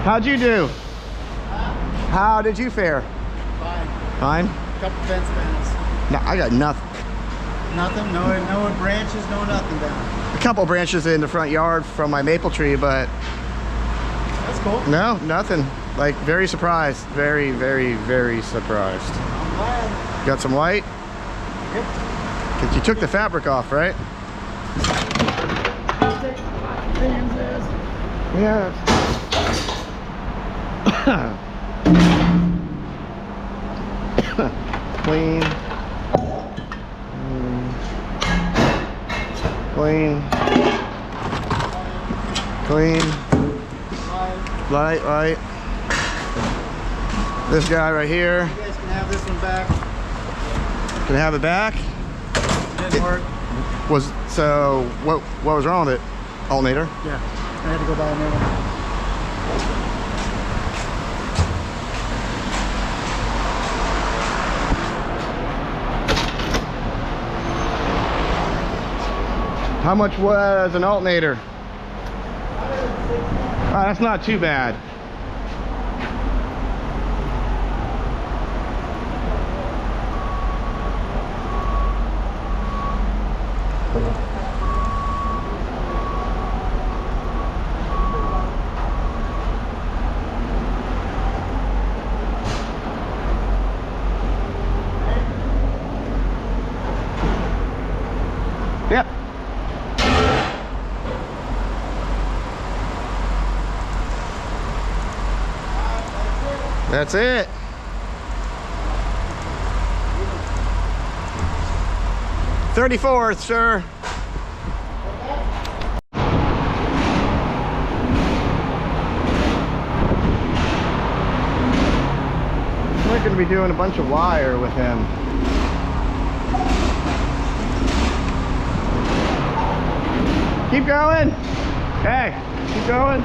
How'd you do? How did you fare? Fine. Fine? Couple fence panels. No, I got nothing. Nothing? No branches, no nothing down. A couple branches in the front yard from my maple tree, but That's cool. no, nothing. Like, very surprised. Very, very, very surprised. I'm glad. Got some white? Yep. Because you took the fabric off, right? Yeah. Clean. Clean. Clean. Light. This guy right here. You guys can have this one back. Can I have it back? Didn't work. So what was wrong with it? Alternator? Yeah. I had to go buy a new one. How much was an alternator? Oh, that's not too bad. Yep. That's it. $34th, sir. We're going to be doing a bunch of wire with him. Keep going. Hey, keep going.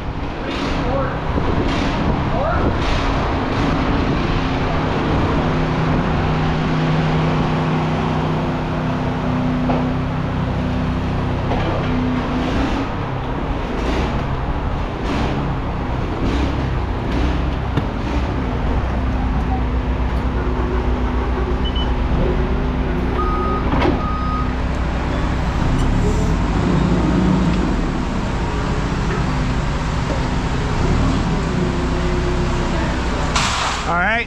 All right.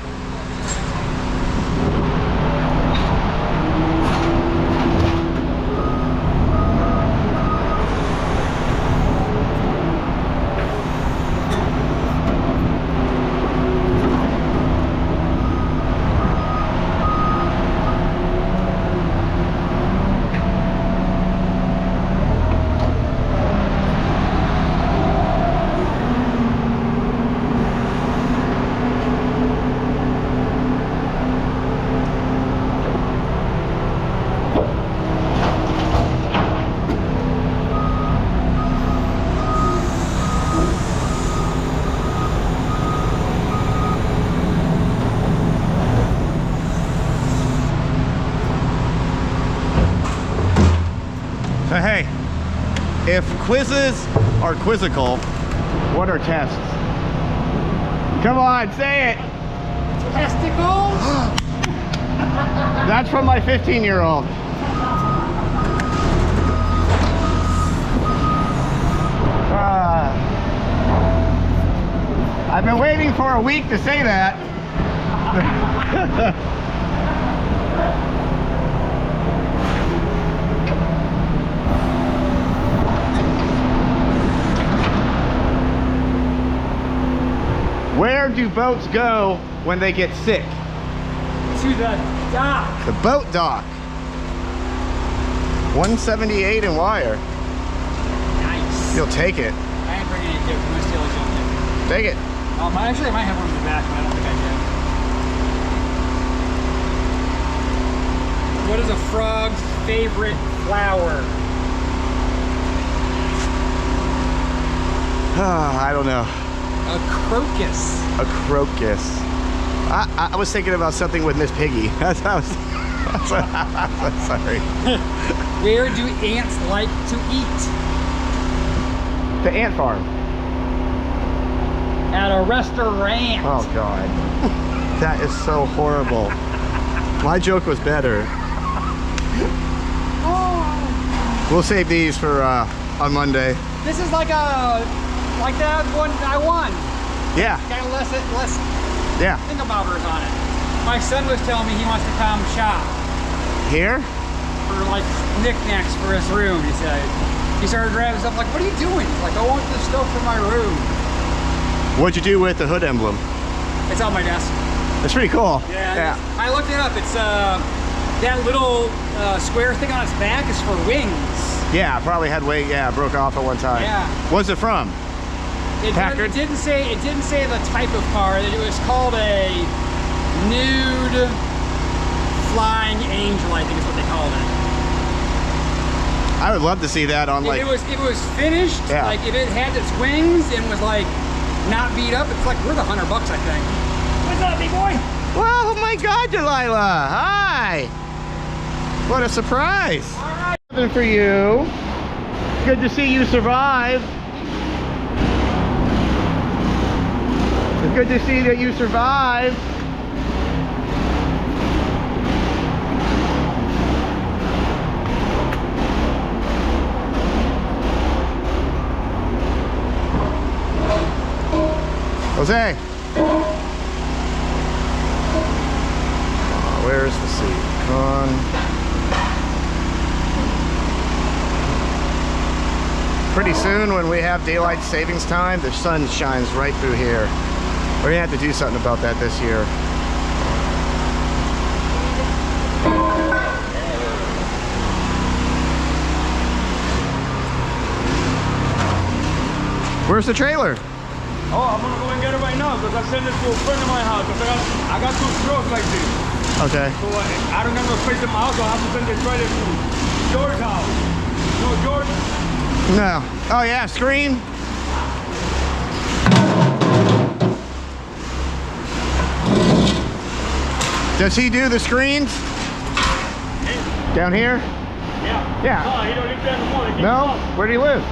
So hey, if quizzes are quizzical, what are tests? Come on, say it. Testicles? That's from my 15-year-old. I've been waiting for a week to say that. Where do boats go when they get sick? To the dock. The boat dock. 178 in wire. Nice. You'll take it. I ain't bringing it to you. I'm going to steal a jump. Take it. Actually, I might have one in the back, but I don't think I do. What is a frog's favorite flower? I don't know. A crocus. A crocus. I was thinking about something with Miss Piggy. That's how I was. I'm sorry. Where do ants like to eat? The ant farm. at a restaurant. Oh God, that is so horrible. My joke was better. We'll save these for on Monday. This is like that one I won. Yeah. Kind of less Yeah. thingabouters on it. My son was telling me he wants to come shop Here? for like knickknacks for his room. He said he started grabbing stuff. Like, what are you doing? Like, I want this stuff for my room. What'd you do with the hood emblem? It's on my desk. It's pretty cool. Yeah. I looked it up. It's that little square thing on its back is for wings. Yeah, probably had weight. Yeah, broke off at one time. Yeah. What's it from? Packard? It didn't say the type of car. It was called a nude flying angel, I think is what they called it. I would love to see that on like. It was finished. Yeah. Like if it had its wings and was like not beat up, it's like worth $100, I think. What's up, big boy? Well, oh my God, Delilah! Hi. What a surprise! All right. Something for you. Good to see you survive. It's good to see that you survived. Jose. Where's the seat? Come on. Pretty soon when we have daylight savings time, the sun shines right through here. We're gonna have to do something about that this year. Where's the trailer? Oh, I'm gonna go and get it right now because I sent it to a friend of my house. I got two trucks like this. Okay. So I don't have no space in my house, so I have to send the trailer to George's house. You know George? No. Oh yeah, screen. Does he do the screens? Down here? Yeah. Yeah. No, he don't live there anymore. He No? keeps up. Where do you live?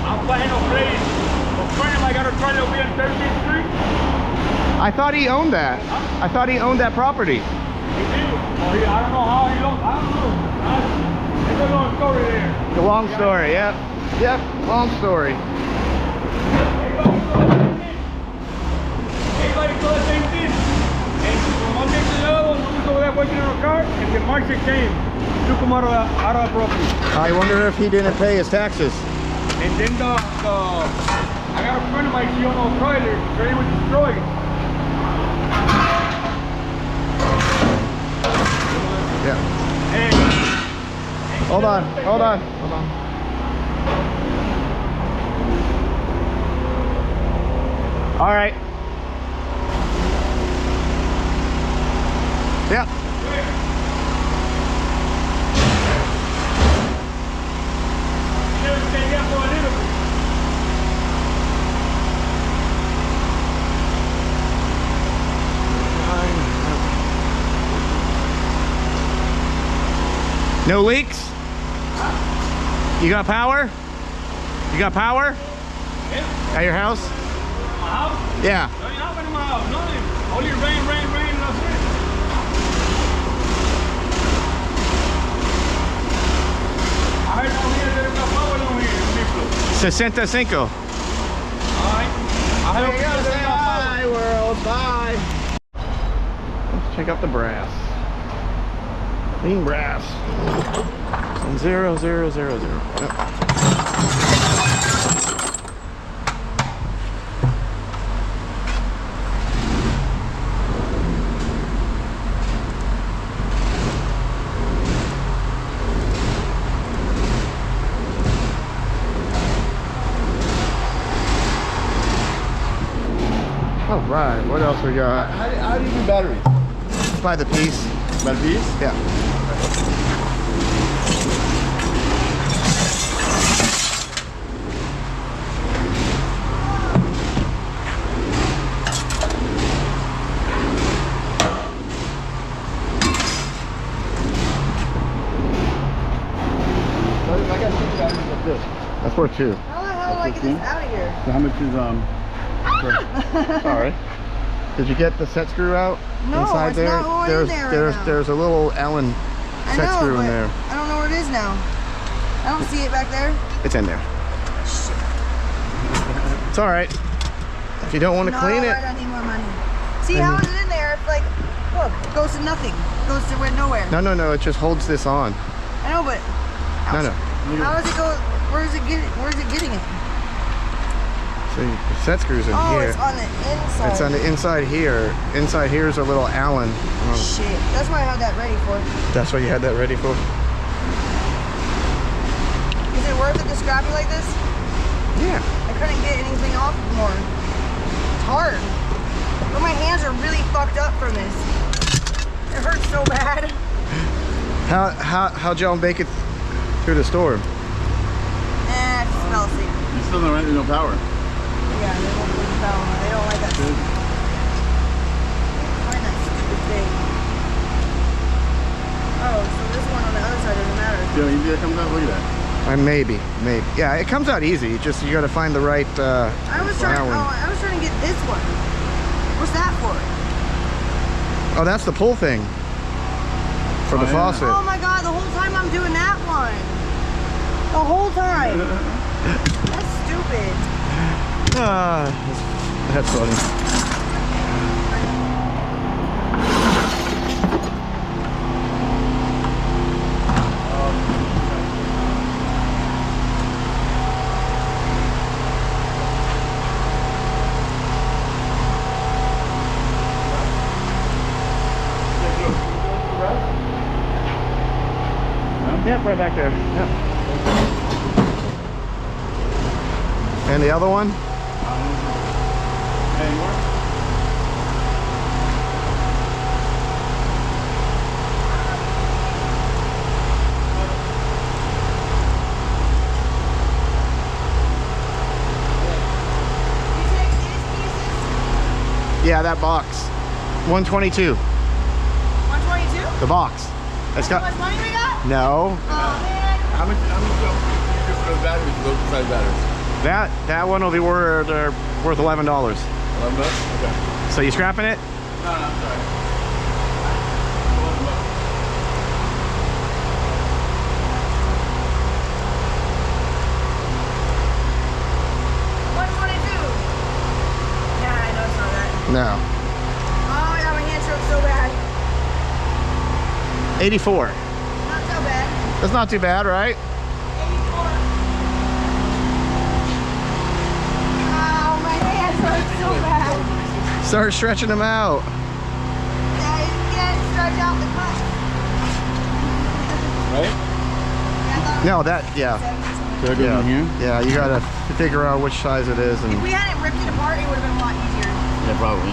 I'm buying a place. A friend of mine got a trailer over here on 13th Street. I thought he owned that. I thought he owned that property. He did. Oh, I don't know how he don't. I don't know. It's a long story there. The long story, yep. Yep, long story. Everybody saw the same thing. And from one day to the other, we was over there working on a car, and the market came. Took him out of the property. I wonder if he didn't pay his taxes. And then I got a friend of mine, he owned a trailer, the trailer was destroyed. Yeah. And Hold on, hold on, hold on. All right. Yep. never stayed there for a little bit. No leaks? You got power? You got power? Yeah. At your house? My house? Yeah. No, you're not in my house. Nothing. Only rain, and that's it. I heard down here there's no power down here in Niplo. 65. Alright. I hope there's no power. Bye, world. Bye. Let's check out the brass. Clean brass. 0, 0, 0, 0. Yep. All right, what else we got? How do you do batteries? By the piece. By the piece? Yeah. I got two batteries like this. That's worth 2. How the hell do I get this out of here? So how much is Sorry. Did you get the set screw out? No, inside it's there? not going in there right now. There's a little Allen I set know, screw in but there. I don't know where it is now. I don't see it back there. It's in there. Shit. It's all right. If you don't want to No, clean it. I don't need more money. See, how is it in there? It's like, look, it goes to nothing. It goes to nowhere. No, it just holds this on. I know, but No. how does it go? Where is it getting it? So the set screw's in Oh, here. it's on the inside. It's on the inside here. Inside here is a little Allen. Shit. That's why I had that ready for. That's what you had that ready for? Is it worth it to scrap it like this? Yeah. I couldn't get anything off more. It's hard. But my hands are really fucked up from this. It hurts so bad. How'd y'all make it through the storm? I just fell asleep. You still don't have no power. Yeah, they won't put the power on. They don't like that. Find that stupid thing. Oh, so this one on the other side doesn't matter. Yeah, you that comes out. Look at that. Maybe. Yeah, it comes out easy. You got to find the right. I was trying to get this one. What's that for? Oh, that's the pull thing for the yeah. faucet. Oh my god, the whole time I'm doing that one. The whole time. That's stupid. That's funny. Yep, right back there. Yep. And the other one? Any more? You take these pieces? Yeah, that box. 122. 122? The box. It's How got. much money we got? No. Oh man. How much do you do for those batteries, those size batteries? That one will be worth $11. 11 bucks? Okay. So you scrapping it? No, I'm sorry. 11 bucks. Yeah, I know it's not that. No. Oh yeah, my hands hurt so bad. 84. Not so bad. That's not too bad, right? 84. Oh, my hands hurt so bad. Start stretching them out. Yeah, you can't stretch out the cut. Right? Yeah, I thought it No, was that, yeah. 70. Should I go in here? Yeah, you gotta figure out which size it is. If And we hadn't ripped it apart, it would have been a lot easier. Yeah, probably.